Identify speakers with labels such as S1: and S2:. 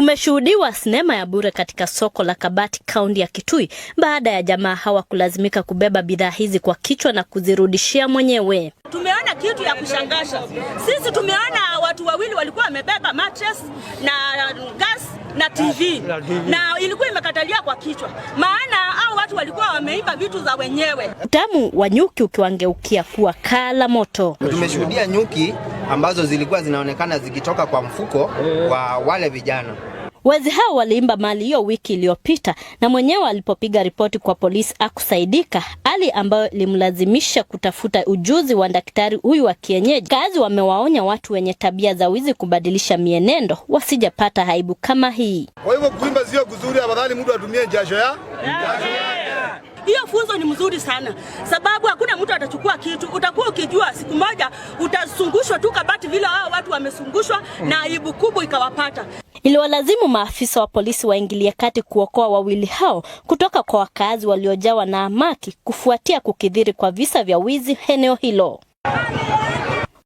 S1: Kumeshuhudiwa sinema ya bure katika soko la Kabati, kaunti ya Kitui, baada ya jamaa hawa kulazimika kubeba bidhaa hizi kwa kichwa na kuzirudishia mwenyewe.
S2: Tumeona kitu ya kushangaza. Sisi tumeona watu wawili walikuwa wamebeba mattress na gas na TV. Na ilikuwa imekatalia kwa kichwa. Maana hao watu walikuwa wameiba vitu za wenyewe.
S1: Utamu wa nyuki ukiwangeukia kuwa kaa la moto.
S3: Tumeshuhudia nyuki ambazo zilikuwa zinaonekana zikitoka kwa mfuko wa wale vijana.
S1: Wezi hao waliimba mali hiyo wiki iliyopita, na mwenyewe alipopiga ripoti kwa polisi akusaidika, hali ambayo limlazimisha kutafuta ujuzi wa daktari huyu wa kienyeji. Kazi wamewaonya watu wenye tabia za wizi kubadilisha mienendo wasijapata aibu kama hii.
S4: Kwa hivyo kuimba sio kuzuri, afadhali mtu atumie jasho ya.
S2: Hiyo funzo ni mzuri sana, sababu hakuna mtu atachukua kitu. Utakuwa ukijua siku moja utasungushwa tu Kabati vile hao watu wamesungushwa na aibu kubwa ikawapata.
S1: Iliwalazimu maafisa wa polisi waingilie kati kuokoa wawili hao kutoka kwa wakazi waliojawa na hamaki kufuatia kukithiri kwa visa vya wizi eneo hilo.